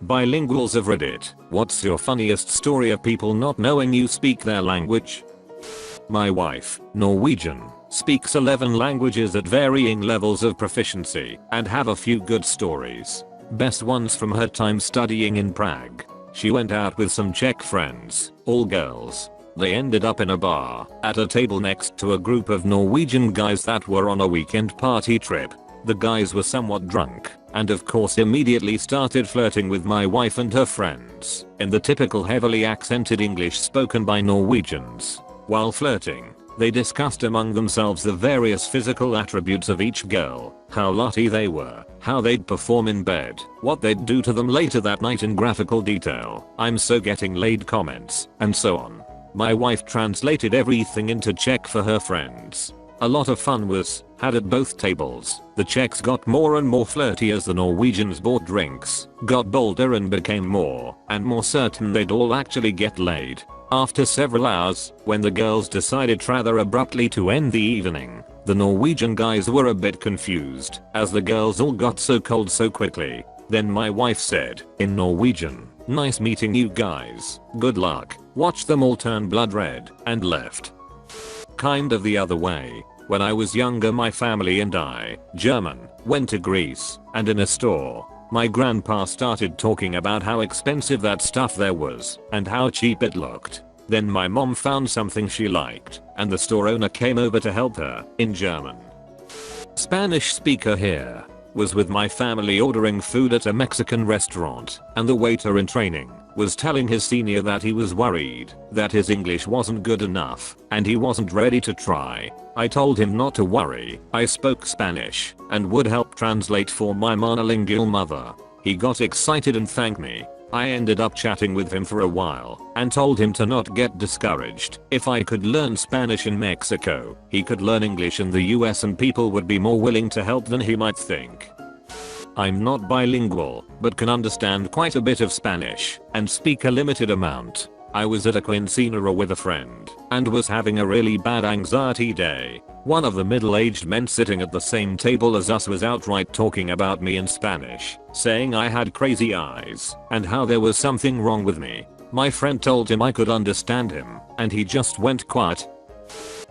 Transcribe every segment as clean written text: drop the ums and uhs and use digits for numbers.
Bilinguals of Reddit, what's your funniest story of people not knowing you speak their language? My wife, Norwegian, speaks 11 languages at varying levels of proficiency and have a few good stories. Best ones from her time studying in Prague. She went out with some Czech friends, all girls. They ended up in a bar, at a table next to a group of Norwegian guys that were on a weekend party trip. The guys were somewhat drunk, and of course immediately started flirting with my wife and her friends, in the typical heavily accented English spoken by Norwegians. While flirting, they discussed among themselves the various physical attributes of each girl, how lucky they were, how they'd perform in bed, what they'd do to them later that night in graphical detail, "I'm so getting laid" comments, and so on. My wife translated everything into Czech for her friends. A lot of fun was had at both tables. The Czechs got more and more flirty as the Norwegians bought drinks, got bolder and became more and more certain they'd all actually get laid. After several hours, when the girls decided rather abruptly to end the evening, the Norwegian guys were a bit confused as the girls all got so cold so quickly. Then my wife said, in Norwegian, "Nice meeting you guys, good luck," watched them all turn blood red, and left. Kind of the other way. When I was younger, my family and I, German, went to Greece, and in a store, my grandpa started talking about how expensive that stuff there was, and how cheap it looked. Then my mom found something she liked, and the store owner came over to help her, in German. Spanish speaker here. Was with my family ordering food at a Mexican restaurant, and the waiter in training was telling his senior that he was worried that his English wasn't good enough and he wasn't ready to try. I told him not to worry, I spoke Spanish and would help translate for my monolingual mother. He got excited and thanked me. I ended up chatting with him for a while and told him to not get discouraged. If I could learn Spanish in Mexico, he could learn English in the US and people would be more willing to help than he might think. I'm not bilingual, but can understand quite a bit of Spanish and speak a limited amount. I was at a quinceañera with a friend and was having a really bad anxiety day. One of the middle-aged men sitting at the same table as us was outright talking about me in Spanish, saying I had crazy eyes and how there was something wrong with me. My friend told him I could understand him, and he just went quiet.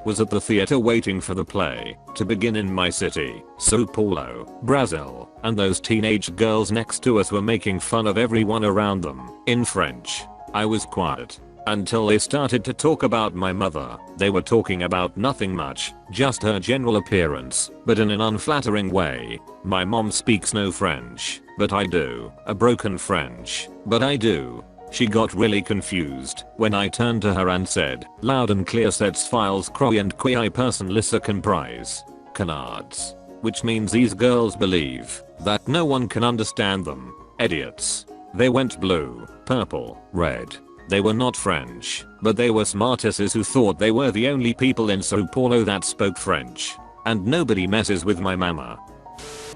Was at the theater waiting for the play to begin in my city, Sao Paulo, Brazil, and those teenage girls next to us were making fun of everyone around them, in French. I was quiet until they started to talk about my mother. They were talking about nothing much, just her general appearance, but in an unflattering way. My mom speaks no French, but I do, a broken French, but I do. She got really confused when I turned to her and said, loud and clear, "Sets files croy and qui person lissa comprise. Canards." Which means these girls believe that no one can understand them. Idiots. They went blue, purple, red. They were not French, but they were smartasses who thought they were the only people in Sao Paulo that spoke French. And nobody messes with my mama.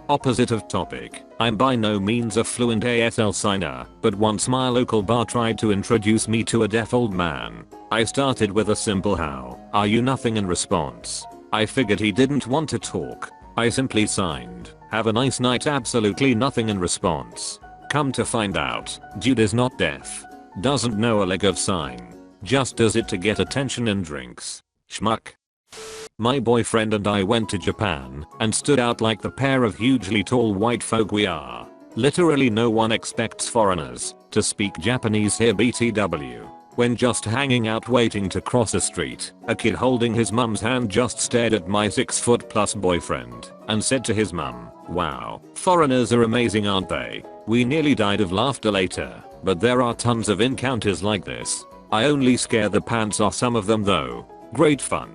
Opposite of topic, I'm by no means a fluent ASL signer, but once my local bar tried to introduce me to a deaf old man. I started with a simple "How are you?" nothing in response. I figured he didn't want to talk. I simply signed, "Have a nice night," absolutely nothing in response. Come to find out, dude is not deaf. Doesn't know a leg of sign. Just does it to get attention and drinks. Schmuck. My boyfriend and I went to Japan and stood out like the pair of hugely tall white folk we are. Literally no one expects foreigners to speak Japanese here BTW. When just hanging out waiting to cross a street, a kid holding his mum's hand just stared at my 6'+ boyfriend and said to his mum, "Wow, foreigners are amazing, aren't they?" We nearly died of laughter later, but there are tons of encounters like this. I only scare the pants off some of them though. Great fun.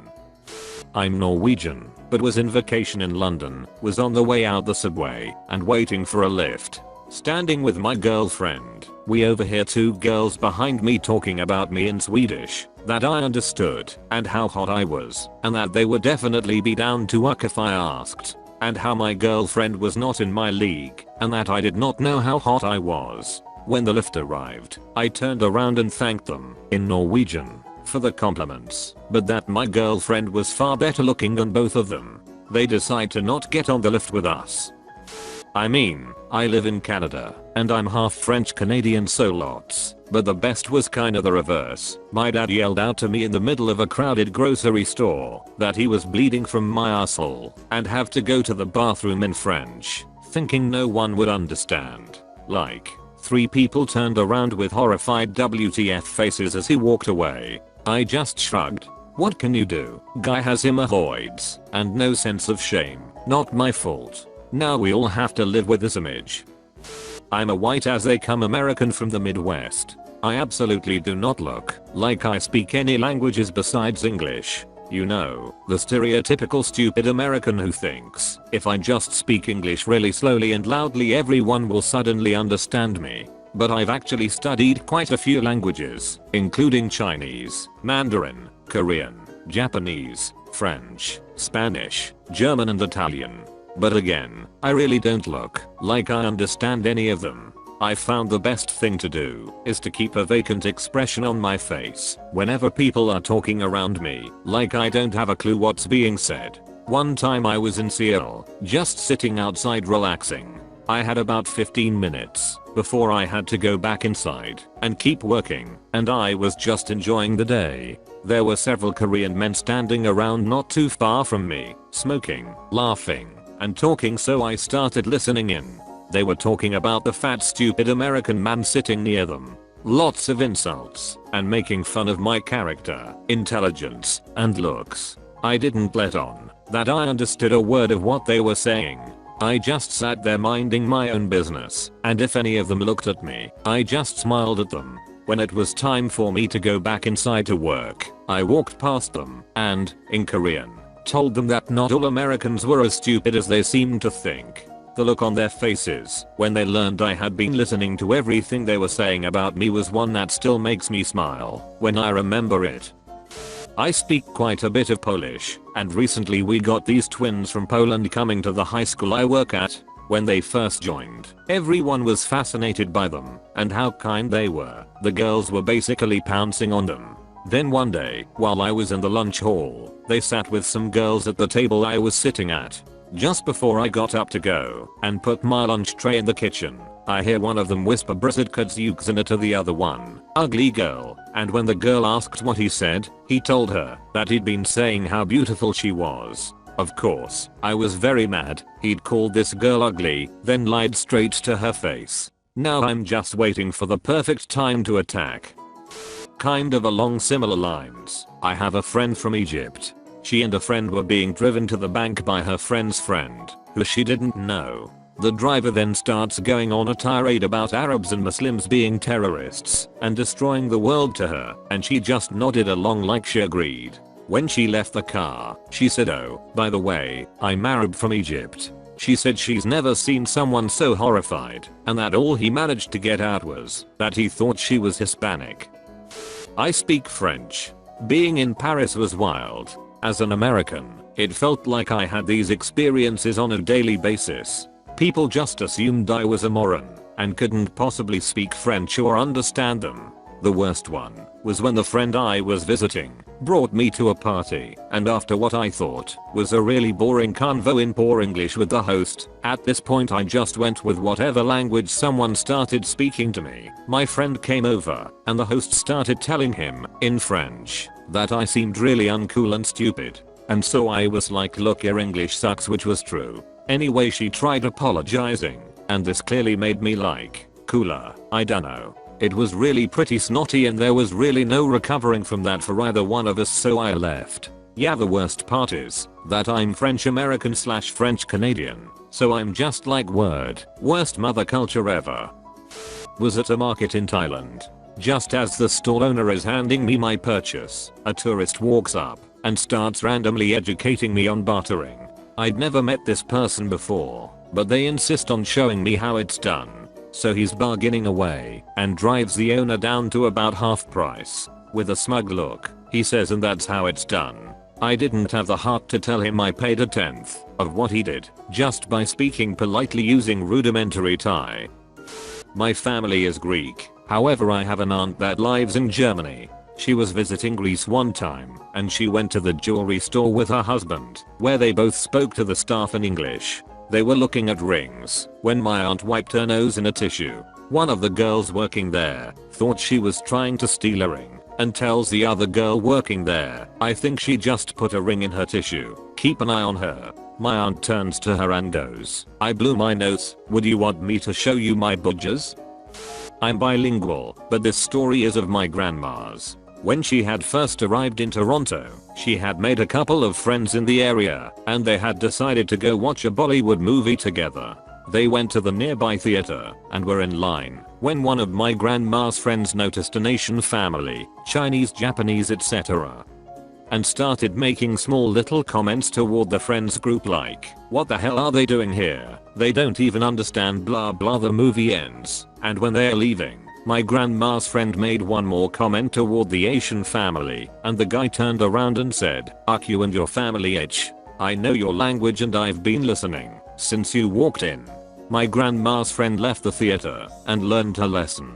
I'm Norwegian, but was in vacation in London, was on the way out the subway, and waiting for a lift. Standing with my girlfriend, we overhear two girls behind me talking about me in Swedish, that I understood, and how hot I was, and that they would definitely be down to work if I asked, and how my girlfriend was not in my league, and that I did not know how hot I was. When the lift arrived, I turned around and thanked them, in Norwegian, for the compliments, but that my girlfriend was far better looking than both of them. They decide to not get on the lift with us. I mean, I live in Canada, and I'm half French Canadian, so lots. But the best was kinda the reverse. My dad yelled out to me in the middle of a crowded grocery store that he was bleeding from my asshole and have to go to the bathroom in French, thinking no one would understand. Like, 3 people turned around with horrified WTF faces as he walked away. I just shrugged. What can you do? Guy has hemorrhoids and no sense of shame. Not my fault. Now we all have to live with this image. I'm a white as they come American from the Midwest. I absolutely do not look like I speak any languages besides English. You know, the stereotypical stupid American who thinks if I just speak English really slowly and loudly everyone will suddenly understand me. But I've actually studied quite a few languages, including Chinese, Mandarin, Korean, Japanese, French, Spanish, German and Italian. But again, I really don't look like I understand any of them. I found the best thing to do is to keep a vacant expression on my face whenever people are talking around me, like I don't have a clue what's being said. One time I was in Seattle, just sitting outside relaxing. I had about 15 minutes before I had to go back inside and keep working, and I was just enjoying the day. There were several Korean men standing around not too far from me, smoking, laughing, and talking, so I started listening in. They were talking about the fat stupid American man sitting near them. Lots of insults and making fun of my character, intelligence, and looks. I didn't let on that I understood a word of what they were saying. I just sat there minding my own business, and if any of them looked at me, I just smiled at them. When it was time for me to go back inside to work, I walked past them and, in Korean, told them that not all Americans were as stupid as they seemed to think. The look on their faces when they learned I had been listening to everything they were saying about me was one that still makes me smile when I remember it. I speak quite a bit of Polish, and recently we got these twins from Poland coming to the high school I work at. When they first joined, everyone was fascinated by them and how kind they were. The girls were basically pouncing on them. Then one day, while I was in the lunch hall, they sat with some girls at the table I was sitting at. Just before I got up to go and put my lunch tray in the kitchen, I hear one of them whisper "Brzydka" to the other one, "Ugly girl," and when the girl asked what he said, he told her that he'd been saying how beautiful she was. Of course, I was very mad. He'd called this girl ugly, then lied straight to her face. Now I'm just waiting for the perfect time to attack. Kind of along similar lines, I have a friend from Egypt. She and a friend were being driven to the bank by her friend's friend, who she didn't know. The driver then starts going on a tirade about Arabs and Muslims being terrorists and destroying the world to her, and she just nodded along like she agreed. When she left the car, she said, "Oh, by the way, I'm Arab from Egypt." She said she's never seen someone so horrified, and that all he managed to get out was that he thought she was Hispanic. I speak French. Being in Paris was wild. As an American, it felt like I had these experiences on a daily basis. People just assumed I was a moron and couldn't possibly speak French or understand them. The worst one was when the friend I was visiting brought me to a party, and after what I thought was a really boring convo in poor English with the host, at this point I just went with whatever language someone started speaking to me. My friend came over, and the host started telling him, in French, that I seemed really uncool and stupid. And so I was like, "Look, your English sucks," which was true. Anyway, she tried apologizing, and this clearly made me like, cooler. I dunno. It was really pretty snotty, and there was really no recovering from that for either one of us, so I left. Yeah, the worst part is that I'm French American / French Canadian, so I'm just like, worst mother culture ever. Was at a market in Thailand. Just as the stall owner is handing me my purchase, a tourist walks up and starts randomly educating me on bartering. I'd never met this person before, but they insist on showing me how it's done. So he's bargaining away and drives the owner down to about half price. With a smug look, he says, "And that's how it's done." I didn't have the heart to tell him I paid a tenth of what he did just by speaking politely using rudimentary Thai. My family is Greek, however I have an aunt that lives in Germany. She was visiting Greece one time, and she went to the jewelry store with her husband, where they both spoke to the staff in English. They were looking at rings when my aunt wiped her nose in a tissue. One of the girls working there thought she was trying to steal a ring and tells the other girl working there, "I think she just put a ring in her tissue. Keep an eye on her." My aunt turns to her and goes, "I blew my nose. Would you want me to show you my budgers?" I'm bilingual, but this story is of my grandma's. When she had first arrived in Toronto, she had made a couple of friends in the area, and they had decided to go watch a Bollywood movie together. They went to the nearby theater and were in line when one of my grandma's friends noticed an Asian family, Chinese, Japanese, etc., and started making small little comments toward the friends group like, "What the hell are they doing here? They don't even understand blah blah." The movie ends, and when they're leaving, my grandma's friend made one more comment toward the Asian family, and the guy turned around and said, "Fuck you and your family H. I know your language and I've been listening since you walked in." My grandma's friend left the theater and learned her lesson.